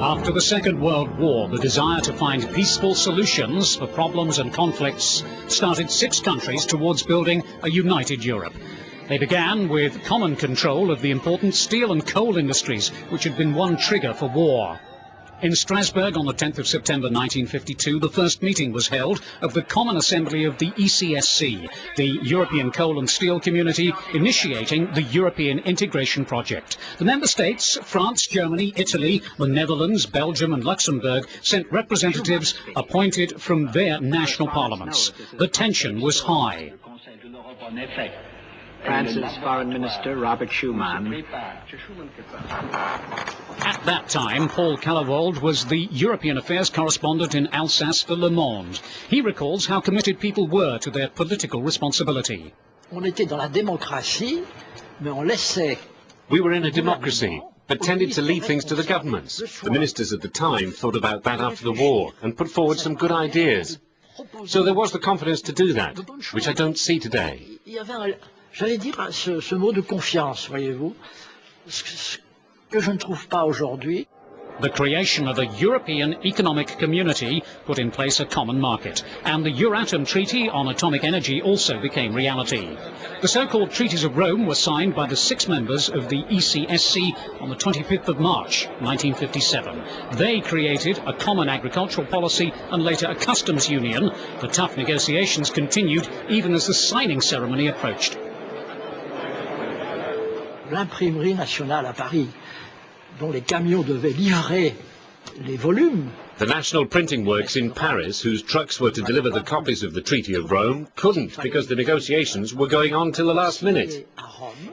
After the Second World War, the desire to find peaceful solutions for problems and conflicts started 6 countries towards building a united Europe. They began with common control of the important steel and coal industries, which had been one trigger for war. In Strasbourg on the 10th of September 1952, the first meeting was held of the Common Assembly of the ECSC, the European Coal and Steel Community, initiating the European integration project. The member states, France, Germany, Italy, the Netherlands, Belgium and Luxembourg, sent representatives appointed from their national parliaments. The tension was high. France's Foreign Minister, Robert Schuman. At that time, Paul Callewold was the European Affairs correspondent in Alsace for Le Monde. He recalls how committed people were to their political responsibility. We were in a democracy, but tended to leave things to the governments. The ministers at the time thought about that after the war and put forward some good ideas. So there was the confidence to do that, which I don't see today. J'allais dire ce mot de confiance, voyez-vous, ce que je ne trouve pas aujourd'hui. The creation of a European Economic Community put in place a common market, and the Euratom Treaty on Atomic Energy also became reality. The so-called Treaties of Rome were signed by the 6 members of the ECSC on the 25th of March 1957. They created a common agricultural policy and later a customs union. The tough negotiations continued even as the signing ceremony approached. L'imprimerie nationale à Paris, dont les camions devaient livrer les volumes. The National Printing Works in Paris, whose trucks were to deliver the copies of the Treaty of Rome, couldn't because the negotiations were going on till the last minute.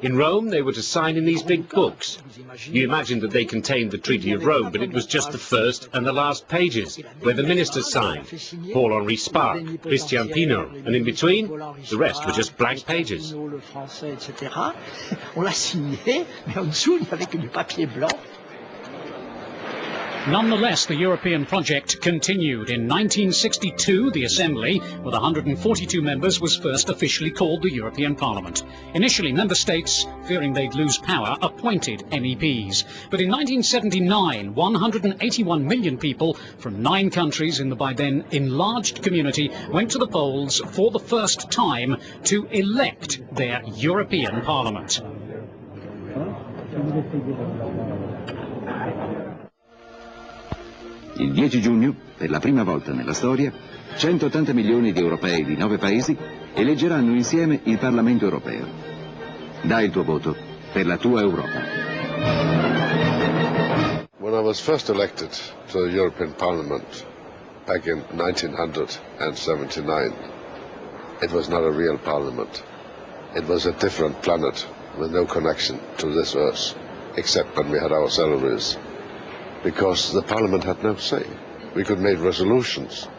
In Rome, they were to sign in these big books. You imagine that they contained the Treaty of Rome, but it was just the first and the last pages, where the ministers signed. Paul-Henri Spaak, Christian Pinault, and in between, the rest were just blank pages. On l'a signé, mais en dessous, il n'y avait que du papier blanc. Nonetheless, the European project continued. In 1962, the Assembly, with 142 members, was first officially called the European Parliament. Initially, member states, fearing they'd lose power, appointed MEPs. But in 1979, 181 million people from 9 countries in the by then enlarged community went to the polls for the first time to elect their European Parliament. Il 10 giugno, per la prima volta nella storia, 180 milioni di europei di 9 paesi eleggeranno insieme il Parlamento europeo. Dai il tuo voto per la tua Europa. When I was first elected to the European Parliament back in 1979, it was not a real parliament. It was a different planet with no connection to this earth, except when we had our salaries. Because the Parliament had no say. We could make resolutions,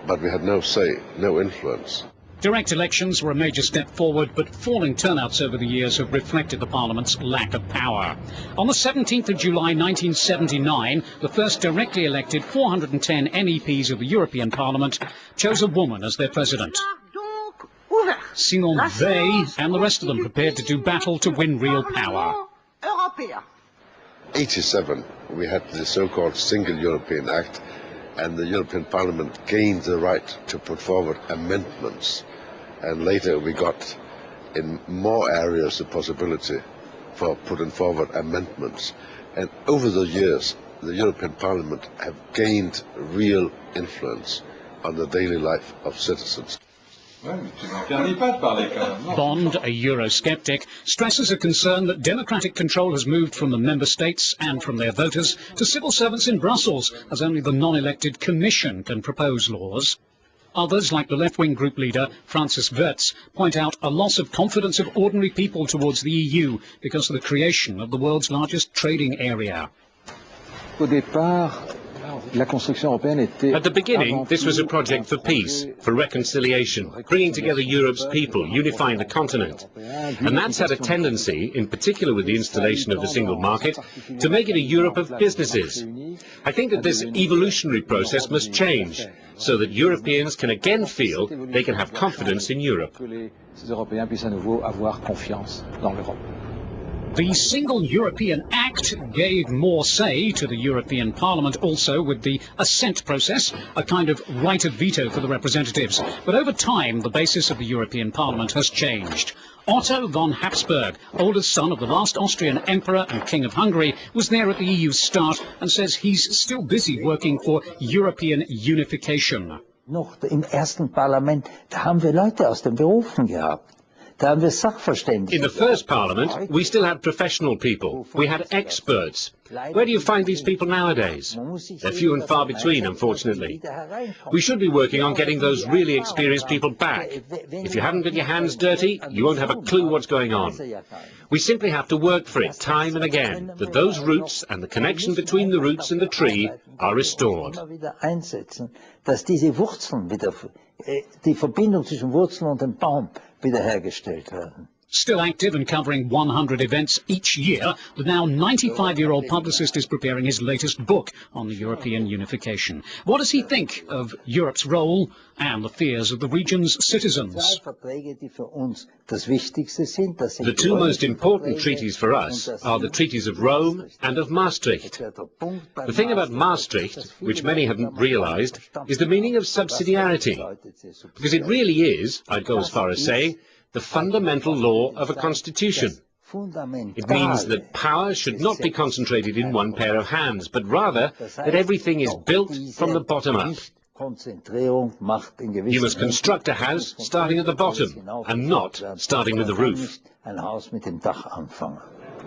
but we had no say, no influence. Direct elections were a major step forward, but falling turnouts over the years have reflected the Parliament's lack of power. On the 17th of July 1979, the first directly elected 410 MEPs of the European Parliament chose a woman as their president. Simone Veil and the rest of them prepared to do battle to win real power. 1987, we had the so-called Single European Act, and the European Parliament gained the right to put forward amendments. And later we got, in more areas, the possibility for putting forward amendments. And over the years, the European Parliament have gained real influence on the daily life of citizens. Bond, a Eurosceptic, stresses a concern that democratic control has moved from the member states and from their voters to civil servants in Brussels, as only the non-elected Commission can propose laws. Others, like the left-wing group leader, Francis Wirtz, point out a loss of confidence of ordinary people towards the EU because of the creation of the world's largest trading area. At the beginning, this was a project for peace, for reconciliation, bringing together Europe's people, unifying the continent. And that's had a tendency, in particular with the installation of the single market, to make it a Europe of businesses. I think that this evolutionary process must change, so that Europeans can again feel they can have confidence in Europe. The Single European Act gave more say to the European Parliament, also with the assent process, a kind of right of veto for the representatives. But over time, the basis of the European Parliament has changed. Otto von Habsburg, oldest son of the last Austrian emperor and king of Hungary, was there at the EU's start and says he's still busy working for European unification. Noch im ersten Parlament, da haben wir Leute aus den Berufen gehabt. In the first Parliament, we still had professional people. We had experts. Where do you find these people nowadays? They're few and far between, unfortunately. We should be working on getting those really experienced people back. If you haven't got your hands dirty, you won't have a clue what's going on. We simply have to work for it time and again, that those roots and the connection between the roots and the tree are restored. Dass diese Wurzeln wieder, die Verbindung zwischen Wurzeln und dem Baum wiederhergestellt werden. Still active and covering 100 events each year, the now 95-year-old publicist is preparing his latest book on the European unification. What does he think of Europe's role and the fears of the region's citizens? The two most important treaties for us are the treaties of Rome and of Maastricht. The thing about Maastricht, which many haven't realized, is the meaning of subsidiarity. Because it really is, I'd go as far as saying, the fundamental law of a constitution. It means that power should not be concentrated in one pair of hands, but rather that everything is built from the bottom up. You must construct a house starting at the bottom, and not starting with the roof.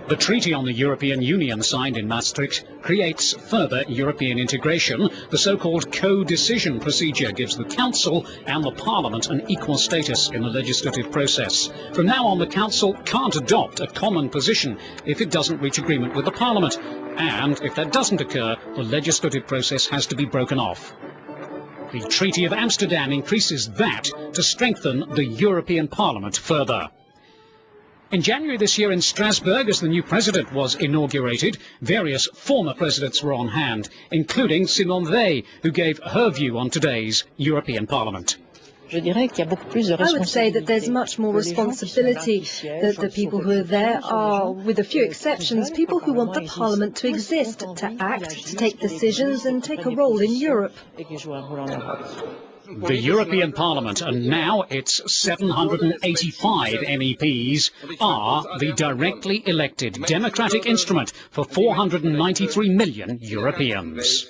The treaty on the European Union signed in Maastricht creates further European integration. The so-called co-decision procedure gives the Council and the Parliament an equal status in the legislative process. From now on, the Council can't adopt a common position if it doesn't reach agreement with the Parliament. And if that doesn't occur, the legislative process has to be broken off. The Treaty of Amsterdam increases that to strengthen the European Parliament further. In January this year in Strasbourg, as the new president was inaugurated, various former presidents were on hand, including Simone Veil, who gave her view on today's European Parliament. I would say that there's much more responsibility, that the people who are there are, with a few exceptions, people who want the Parliament to exist, to act, to take decisions and take a role in Europe. The European Parliament, and now its 785 MEPs, are the directly elected democratic instrument for 493 million Europeans.